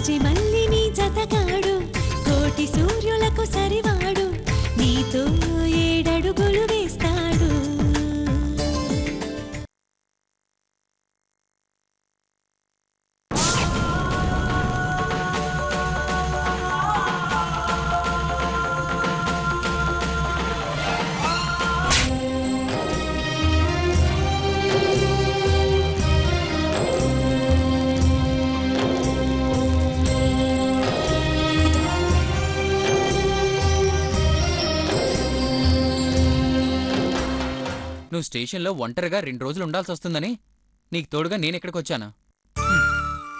జాజి మల్లి నీ జతగాడు కోటి సూర్యులకు సరివాడు నీతో ఏడడుగులు వేస్తాడు. నువ్వు స్టేషన్లో ఒంటరిగా 2 రోజులు ఉండాల్సి వస్తుందని నీకు తోడుగా నేనెక్కడికి వచ్చానా?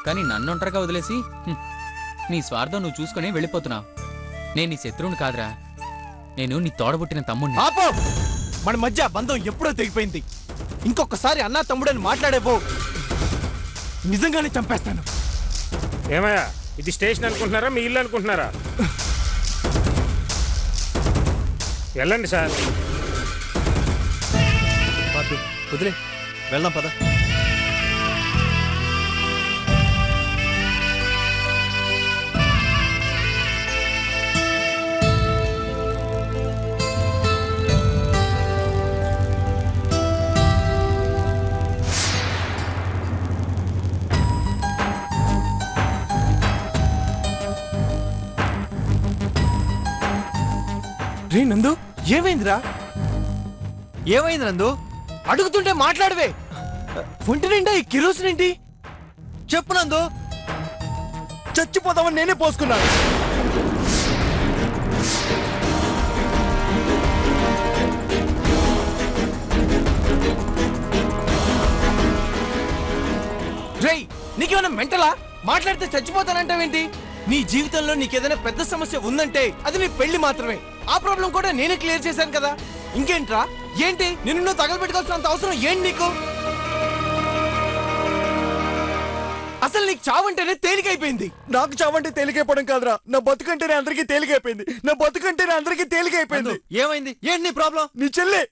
కానీ నన్ను ఒంటరిగా వదిలేసి నీ స్వార్థం నువ్వు చూసుకుని వెళ్ళిపోతున్నావు. నేను నీ శత్రువుని కాదురా, నేను నీ తోడబుట్టిన తమ్ముడిని. ఆపో! మన మధ్య బంధం ఎప్పుడో తెగిపోయింది. ఇంకొకసారి అన్నా తమ్ముడని మాట్లాడేపో నిజంగానే చంపేస్తాను. ఏమయ్యా, ఇది స్టేషన్ అనుకుంటున్నారా మీ ఇల్లు అనుకుంటున్నారా? వెళ్ళండి సార్. వదిలే వెళ్దాం పద. రే నందు, ఏమైందిరా? ఏమైంది నందు? అడుగుతుంటే మాట్లాడవే. ఒంటి నిండా ఈ కిరోసిన్ ఏంటి? చెప్పు నందు. చచ్చిపోతామని నేనే పోసుకున్నాను. రేయ్, నీకేమైనా మెంటలా? మాట్లాడితే చచ్చిపోతానంటావేంటి? నీ జీవితంలో నీకేదైనా పెద్ద సమస్య ఉందంటే అది నీ పెళ్లి మాత్రమే. ఆ ప్రాబ్లం కూడా నేనే క్లియర్ చేశాను కదా. ఇంకేంట్రా? ఏంటి నిన్ను నువ్వు తగలబెట్టుకోవాల్సినంత అవసరం ఏంటి నీకు? అసలు నీకు చావంటేనే తేలికైపోయింది. నాకు చావంటే తేలికైపోవడం కాదురా, నా బతుకంటేనే అందరికీ తేలికైపోయింది. నా బతుకంటేనే అందరికీ తేలికైపోయింది. ఏమైంది? ఏంటి నీ ప్రాబ్లం? నీ చెల్లి.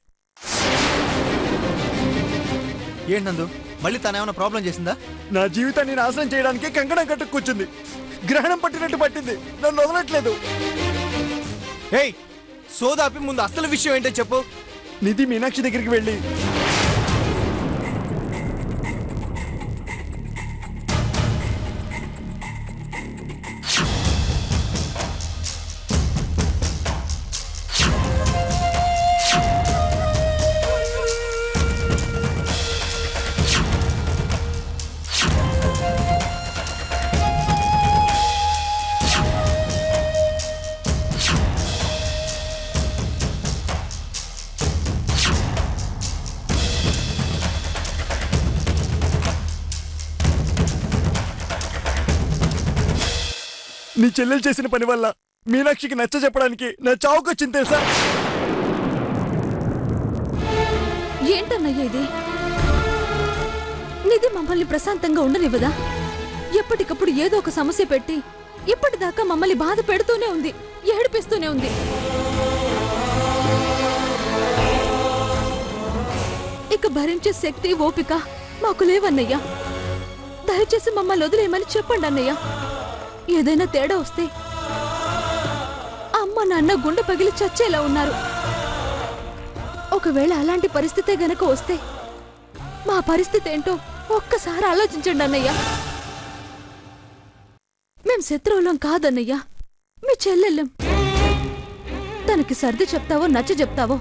ఏంటి నందు, మళ్ళీ తనేమైనా ప్రాబ్లం చేసిందా? నా జీవితాన్ని నాశనం చేయడానికి కంకణం కట్టుకు కూర్చుంది. గ్రహణం పట్టినట్టు పట్టింది, నన్ను వదలట్లేదు. ఏయ్, సోదాపి ముందు అసలు విషయం ఏంటో చెప్పు. నిధి మీనాక్షి దగ్గరికి వెళ్ళి నీ చెల్లెలు చేసిన పని వల్ల మీనాక్షికి నచ్చ చెప్పడానికి నా చావుకొచ్చింది తెలుసా? ఏంటన్నయ్య ఇది? నిధి మమ్మల్ని ప్రశాంతంగా ఉండనివ్వదా? ఎప్పటికప్పుడు ఏదో ఒక సమస్య పెట్టి ఇప్పటిదాకా మమ్మల్ని బాధ పెడుతూనే ఉంది, ఏడిపిస్తూనే ఉంది. ఇక భరించే శక్తి ఓపిక మాకు లేవన్నయ్యా. దయచేసి మమ్మల్ని వదిలేయమని చెప్పండి అన్నయ్య. ఏదైనా తేడా వస్తే అమ్మ నాన్న గుండె పగిలి చచ్చేలా ఉన్నారు. ఒకవేళ అలాంటి పరిస్థితే గనక వస్తే మా పరిస్థితి ఏంటో ఒక్కసారి ఆలోచించండి అన్నయ్య. మేం శత్రువులం కాదన్నయ్యా, మీ చెల్లెళ్ళం. తనకి సర్ది చెప్తావో నచ్చ చెప్తావో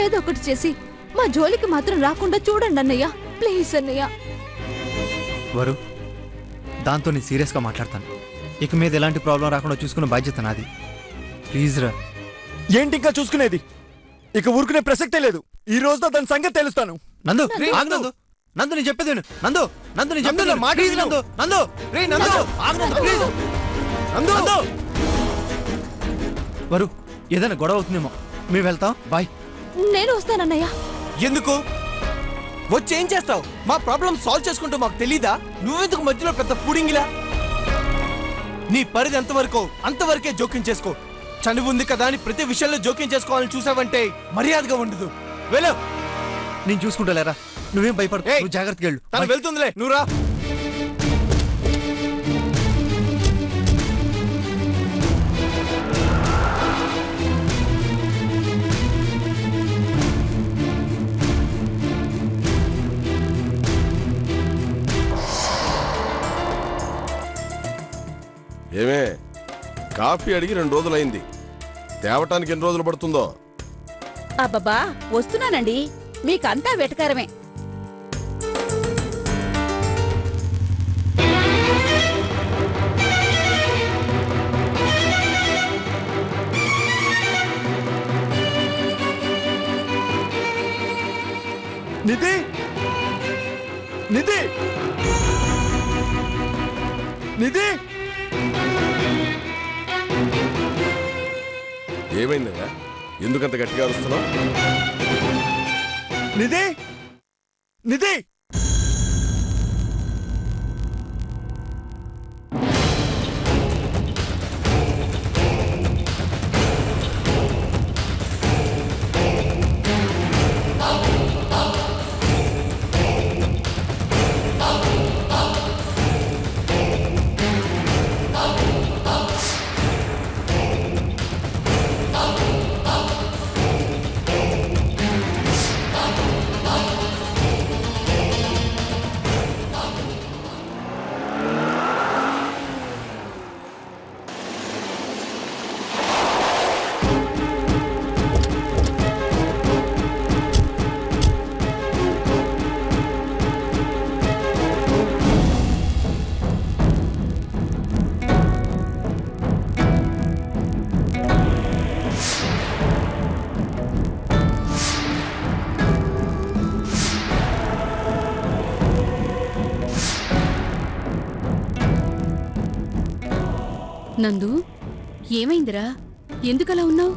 ఏదో ఒకటి చేసి మా జోలికి మాత్రం రాకుండా చూడండి అన్నయ్య. ప్లీజ్ అన్నయ్య. వరు, దాంతో నేను సీరియస్గా మాట్లాడతాను. ఇక మీద ఎలాంటి ప్రాబ్లం రాకుండా చూసుకునే బాధ్యత నాది. ప్లీజ్ రా. ఏంటి ఇంకా చూసుకునేది? ఇక ఊరుకునే ప్రసక్తే లేదు. ఈ రోజుతో దాని సంగతి తెలుస్తాను. నందు, నందు, నందు నేను చెప్పేది విను. నందు, నందు నేను చెప్పేది మాట. నందు, నందు, రే నందు, ప్లీజ్ నందు. వరు, ఏదైనా గొడవ అవుతుందేమో, మేము వెళ్తాం. బాయ్. నేను వస్తానన్నయ్య. ఎందుకు వచ్చి ఏం చేస్తావు? మా ప్రాబ్లం సాల్వ్ చేసుకుంటూ మాకు తెలీదా? నువ్వెందుకు మధ్యలో పెద్ద పుడింగిలా? నీ పరిధి ఎంతవరకు అంతవరకే జోక్యం చేసుకో. చనువు ఉంది కదా అని ప్రతి విషయంలో జోక్యం చేసుకోవాలని చూసావంటే మర్యాదగా ఉండదు. వెళ్ళు. నేను చూసుకుంటా. నువ్వేం భయపడు, జాగ్రత్తగా వెళ్ళు. తను వెళ్తుందిలే, నువ్వు రా. ఏమే కాఫీ అడిగి 2 రోజులైంది, తేవటానికి ఎన్ని రోజులు పడుతుందో? అబ్బబ్బా వస్తున్నానండి, మీకంతా వెటకారమే. నిధి, నిధి, నిధి, ఏమైందయ్యా, ఎందుకంత గట్టిగా అరుస్తున్నావు? నిధి, నిధి. నందు, ఏమైందిరా? ఎందుకలా ఉన్నావు?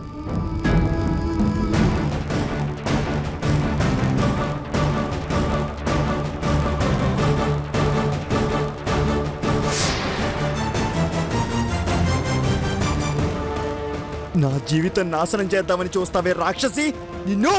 నా జీవితం నాశనం చేద్దామని చూస్తావే రాక్షసి, నిన్ను!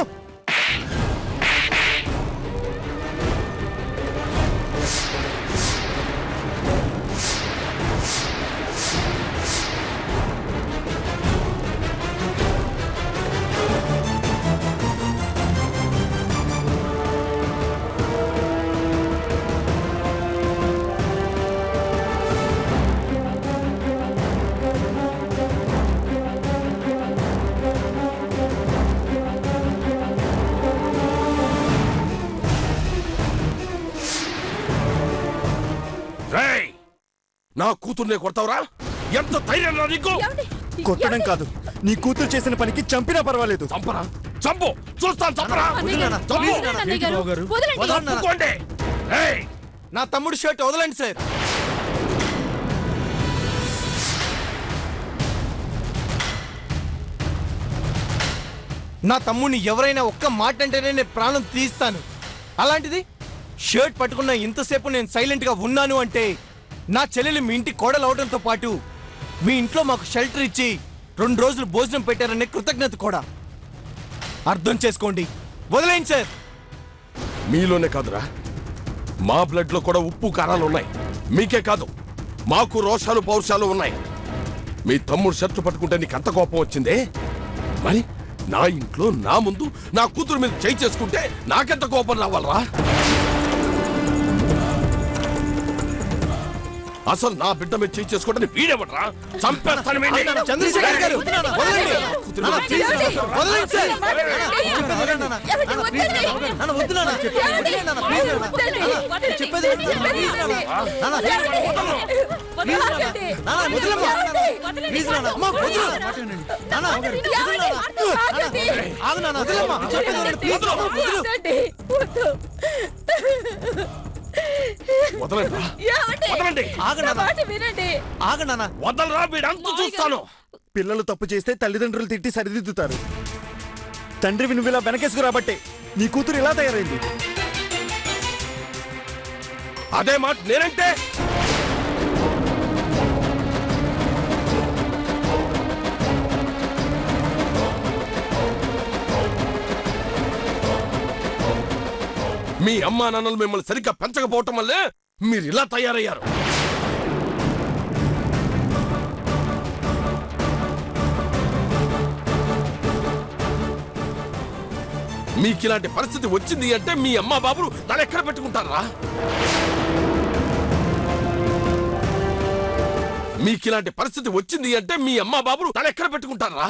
రేయ్, నా కూతుర్నే కొడతావురా? ఎంత ధైర్యం రా నీకు? కొట్టడం కాదు, నీ కూతురు చేసిన పనికి చంపినా పర్వాలేదు. చంపరా, చంపు, చూస్తాను, చంపరా. చంపుకోండి. రేయ్, నా తమ్ముడు షర్ట్ వదలండి సార్. నా తమ్ముడిని ఎవరైనా ఒక్క మాట అంటేనే నేను ప్రాణం తీస్తాను. అలాంటిది షర్ట్ పట్టుకున్న ఇంతసేపు నేను సైలెంట్ గా ఉన్నాను అంటే నా చెల్లెలు మీ ఇంటి కోడలు అవడంతో పాటు మీ ఇంట్లో మాకు షెల్టర్ ఇచ్చి 2 రోజులు భోజనం పెట్టారనే కృతజ్ఞత కూడా. అర్థం చేసుకోండి, వదిలేండి సార్. మీలోనే కాదురా, మా బ్లడ్ లో కూడా ఉప్పు కారాలు ఉన్నాయి. మీకే కాదు, మాకు రోషాలు పౌరుషాలు ఉన్నాయి. మీ తమ్ముడు షర్టు పట్టుకుంటే నీకు అంత కోపం వచ్చిందే, మరి నా ఇంట్లో నా ముందు నా కూతురు మీద చేయి చేసుకుంటే నాకెంత కోపం రావాలరా? అసలు నా బిడ్డ మీద చేయి చేసుకోవడానికి వీడేవట్రా? చంపేస్తాను వీడిని. చంద్రశేఖర్ గారు, వదలండి. వదలండి సార్. నాన్న, వద్దు నాన్న. చెప్పేది వినండి. నాన్న, నాన్న, వదలమ్మా. ప్లీజ్ నాన్న. అమ్మా, వదలు. నాన్న, ఆగు నాన్న, వదలమ్మా. చెప్పేది వినండి. ప్లీజ్ అమ్మా, వదలు. వదలండి. ఆగనా, వదలరా, వీడంతా చూస్తాను. పిల్లలు తప్పు చేస్తే తల్లిదండ్రులు తిట్టి సరిదిద్దుతారు. తండ్రివి నువ్వు ఇలా వెనకేసుకు రాబట్టే నీ కూతురు ఇలా తయారైంది. అదే మాట నేనంటే మీ అమ్మా నాన్నలు మిమ్మల్ని సరిగ్గా పెంచకపోవటం వల్లే మీరు ఇలా తయారయ్యారు. మీకు ఇలాంటి పరిస్థితి వచ్చింది అంటే మీ అమ్మా బాబులు దాన్ని ఎక్కడ పెట్టుకుంటారా? మీకు ఇలాంటి పరిస్థితి వచ్చింది అంటే మీ అమ్మా బాబులు తల ఎక్కడ పెట్టుకుంటారా?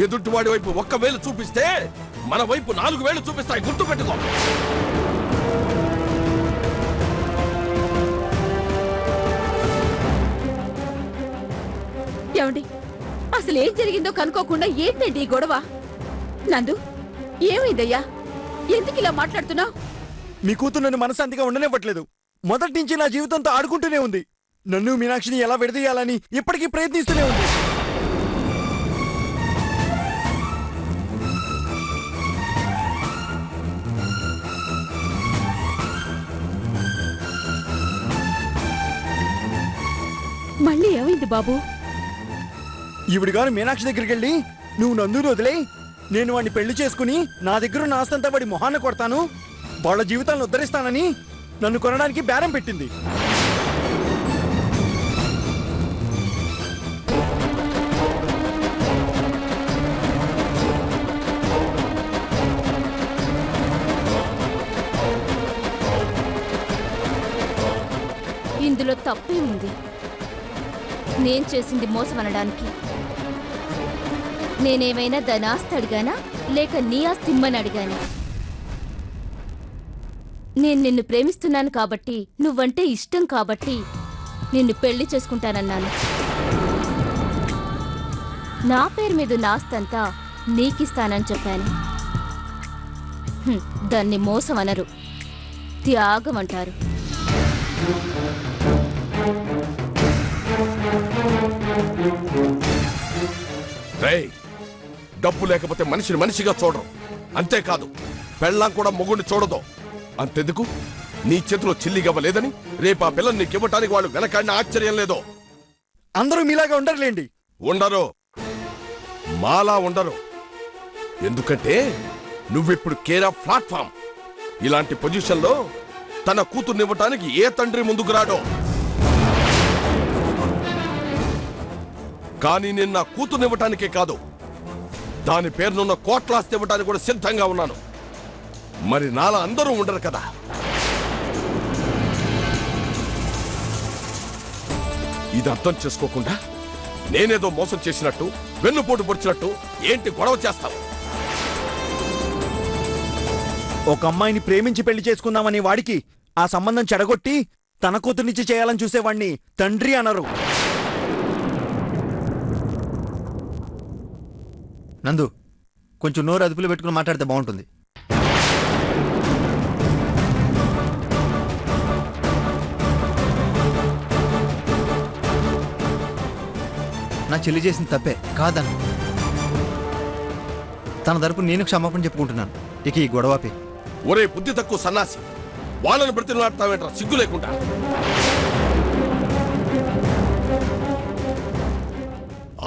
ఎదుటివాడి వైపు ఒక్క వేలు చూపిస్తే మన వైపు 4 వేలు చూపిస్తాయి, గుర్తు పెట్టుకో. ఏమండి అసలు ఏం జరిగిందో కనుక్కోకుండా ఏంటండి ఈ గొడవ? నందు ఏమైందయ్యా? ఎందుకు ఇలా మాట్లాడుతున్నావు? మీ కూతురు నన్ను మనశాంతిగా ఉండనివ్వట్లేదు. మొదటి నుంచి నా జీవితంతో ఆడుకుంటూనే ఉంది. నన్ను మీనాక్షిని ఎలా విడదీయాలని ఇప్పటికీ ప్రయత్నిస్తూనే ఉంది. మళ్ళీ ఏమైంది బాబు? ఈవిడ గారు మీనాక్షి దగ్గరికి వెళ్ళి, నువ్వు నందుని వదిలే, నేను వాడిని పెళ్లి చేసుకుని నా దగ్గర ఉన్న ఆస్తంతా వాడి మొహాన కొడతాను, వాళ్ళ జీవితాలను ఉద్ధరిస్తానని నన్ను కొనడానికి బేరం పెట్టింది. ఇందులో తప్పే ఉంది. నేను చేసింది మోసం అనడానికి. నేనేమైనా దాని ఆస్తి అడిగానా లేక నీ ఆస్తి ఇమ్మని అడిగానా? నేను నిన్ను ప్రేమిస్తున్నాను కాబట్టి, నువ్వంటే ఇష్టం కాబట్టి నిన్ను పెళ్లి చేసుకుంటానన్నాను. నా పేరు మీద ఉన్న ఆస్తంతా నీకిస్తానని చెప్పాను. దాన్ని మోసం అనరు, త్యాగం అంటారు. రేయ్, డబ్బు లేకపోతే మనిషిని మనిషిగా చూడరు. అంతేకాదు పెళ్ళాం కూడా మొగుడిని చూడదు. అంతెందుకు, నీ చేతిలో చిల్లిగవ్వలేదని రేపు ఆ పిల్లని నీకివ్వటానికి వాళ్ళు వెనకాడిన ఆశ్చర్యం లేదో. అందరూ మీలాగా ఉండరులేండి. ఉండరు, మాలా ఉండరు. ఎందుకంటే నువ్విప్పుడు కేర్ ఆఫ్ ప్లాట్ఫామ్. ఇలాంటి పొజిషన్లో తన కూతుర్నివ్వటానికి ఏ తండ్రి ముందుకు రాడో. కానీ నేను నా కూతుర్నివ్వటానికే కాదు, దాని పేరునున్న కోట్లాస్తి ఇవ్వటానికి కూడా సిద్ధంగా ఉన్నాను. మరి నాలా అందరూ ఉండరు కదా. ఇది అర్థం చేసుకోకుండా నేనేదో మోసం చేసినట్టు, వెన్నుపోటు పొడిచినట్టు ఏంటి గొడవ చేస్తావు? ఒక అమ్మాయిని ప్రేమించి పెళ్లి చేసుకుందామని వాడికి ఆ సంబంధం చెడగొట్టి తన కూతుర్నిచ్చి చేయాలని చూసేవాణ్ణి తండ్రి అనరు. నందు, కొంచెం నోరు అదుపులో పెట్టుకుని మాట్లాడితే బాగుంటుంది. నా చెల్లి చేసిన తప్పే కాదను. తన తరపు నేను క్షమాపణ చెప్పుకుంటున్నాను. ఇక ఈ గొడవపై ఒరే బుద్ధి తక్కువ సన్నాసి, వాళ్ళని బ్రతిలాడతావేంట్రా సిగ్గు లేకుండా?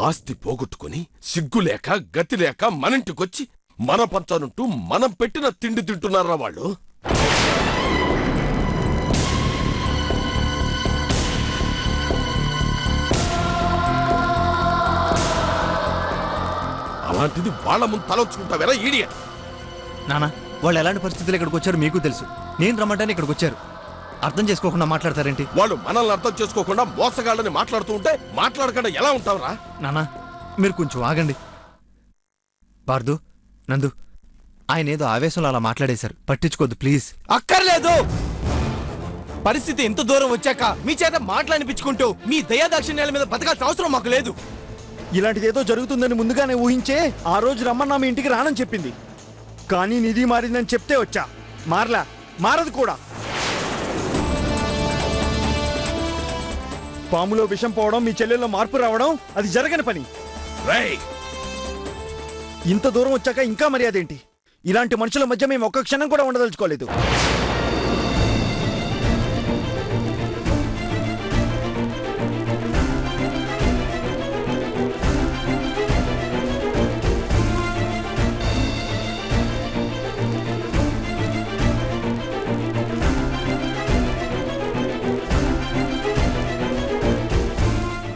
ఆస్తి పోగొట్టుకుని సిగ్గు లేక గతి లేక మనింటికొచ్చి మన పంచానుంటూ మనం పెట్టిన తిండి తింటున్నారా వాళ్ళు? అలాంటిది వాళ్ళ ముందు తలొచ్చుకుంటావేరా ఈడియట్? నానా, వాళ్ళు ఎలాంటి పరిస్థితులు ఇక్కడికి వచ్చారు మీకు తెలుసు. నేను రమ్మంటానే ఇక్కడికి వచ్చారు. అర్థం చేసుకోకుండా మాట్లాడతారేంటి? వాళ్ళు మనల్ని అర్థం చేసుకోకుండా మోసగాళ్ళని మాట్లాడుతూ ఉంటే మాట్లాడకుండా ఎలా ఉంటావురా? నానా, మీరు కొంచెం ఆగండి. పార్దు, నందు, ఆయన ఏదో ఆవేశంలో అలా మాట్లాడేశారు, పట్టించుకోద్దు ప్లీజ్. అక్కర్లేదు. పరిస్థితి ఎంత దూరం వచ్చాక మీ చేత మాట్లాడిపించుకుంటూ మీ దయాదాక్షిణ్యాల మీద బతకాల్సిన అవసరం మాకు లేదు. ఇలాంటిది ఏదో జరుగుతుందని ముందుగానే ఊహించే ఆ రోజు రమ్మన్నా మీ ఇంటికి రానని చెప్పింది. కానీ నిధి మారిందని చెప్తే వచ్చా. మారదు కూడా. పాములో విషం పోవడం, మీ చెల్లెల్లో మార్పు రావడం అది జరగని పని. రేయ్, ఇంత దూరం వచ్చాక ఇంకా మర్యాద ఏంటి? ఇలాంటి మనుషుల మధ్య మేము ఒక్క క్షణం కూడా ఉండదలుచుకోలేదు.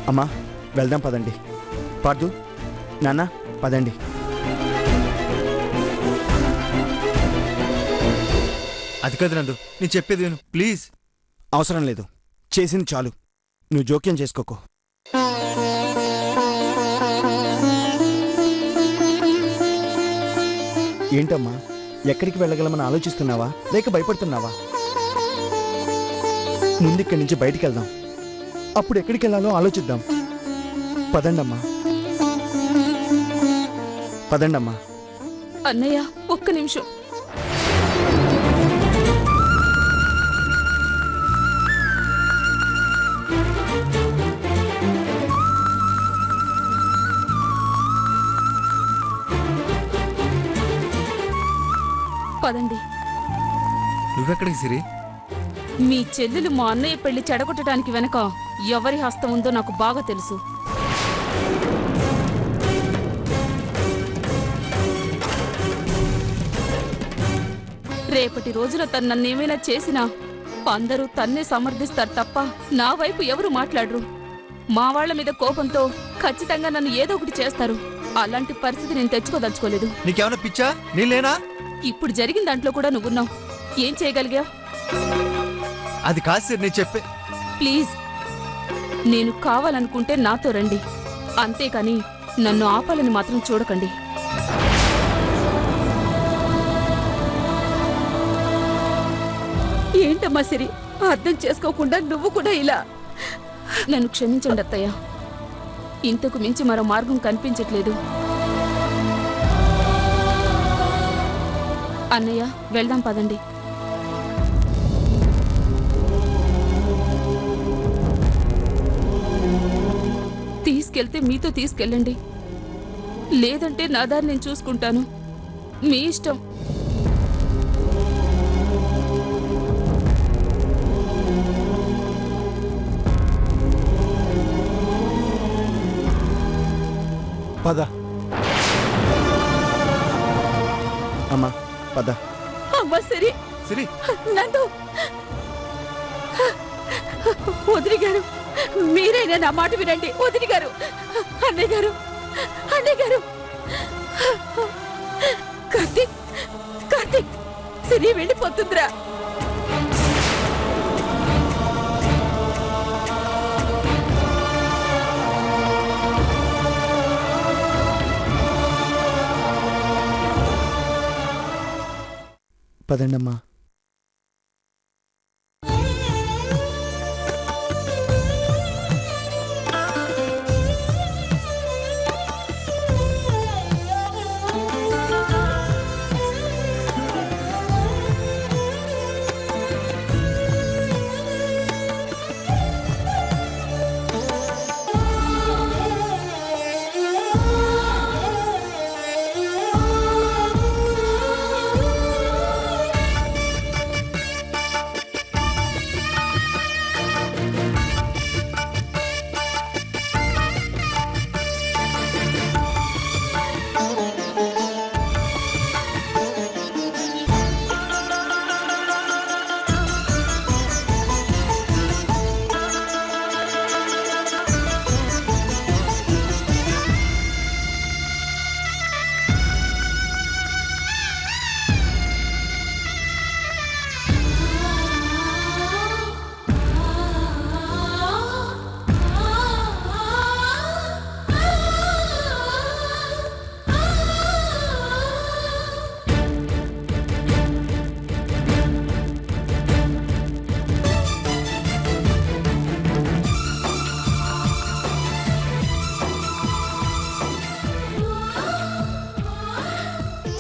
అమ్మా, వెళ్దాం పదండి. పార్దు, నాన్న, పదండి. అది కాదు నందు, నేను చెప్పేది విను ప్లీజ్. అవసరం లేదు, చేసింది చాలు. నువ్వు జోక్యం చేసుకోకు. ఏంటమ్మా, ఎక్కడికి వెళ్ళగలమని ఆలోచిస్తున్నావా లేక భయపడుతున్నావా? ముందిక్కడి నుంచి బయటికి వెళ్దాం, అప్పుడు ఎక్కడికి వెళ్ళాలో ఆలోచిద్దాం. పదండమ్మా, పదండమ్మా. అన్నయ్య ఒక్క నిమిషం. పదండి. నువ్వెక్కడికి సిరి? మీ చెల్లెలు మా అన్నయ్య పెళ్లి చెడగొట్టడానికి వెనక ఎవరి హస్తం ఉందో నాకు బాగా తెలుసు. రేపటి రోజున తను నన్నేమైనా చేసినా అందరూ తన్నే సమర్థిస్తారు తప్ప నా వైపు ఎవరు మాట్లాడరు. మా వాళ్ల మీద కోపంతో ఖచ్చితంగా నన్ను ఏదో ఒకటి చేస్తారు. అలాంటి పరిస్థితి నేను తెచ్చుకోదలుచుకోలేదు. నీకేమైనా పిచ్చా? నేనేనా? ఇప్పుడు జరిగిన దాంట్లో కూడా నువ్వున్నావు. ఏం చేయగలిగా? అది కాదు సిరి, నేను చెప్పే. ప్లీజ్, నేను కావాలనుకుంటే నాతో రండి, అంతేకాని నన్ను ఆపాలని మాత్రం చూడకండి. ఏంటమ్మా సిరి, అర్థం చేసుకోకుండా నువ్వు కూడా ఇలా? నన్ను క్షమించండి అత్తయ్య, ఇంతకు మించి మరో మార్గం కనిపించట్లేదు. అన్నయ్య వెళ్దాం పదండి. తీసుకెళ్తే మీతో తీసుకెళ్ళండి, లేదంటే నా దారి నేను చూసుకుంటాను. మీ ఇష్టం. పద అమ్మా, పద. అమ్మా సిరి, సిరి నందు, వదిలి గారు, మీరైనా నా మాట వినండి. వదిలి గారు, అన్నయ్య గారు, అన్నయ్య గారు. కార్తీక్, కార్తీక్, సిరి వెళ్ళిపోతుందిరా. పదండమ్మా.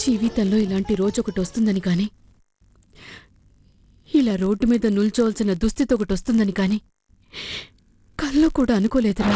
జీవితంలో ఇలాంటి రోజు ఒకటి వస్తుందని కాని, ఇలా రోడ్డు మీద నిల్చోవలసిన దుస్థితి ఒకటి వస్తుందని కాని కల్లో కూడా అనుకోలేదురా.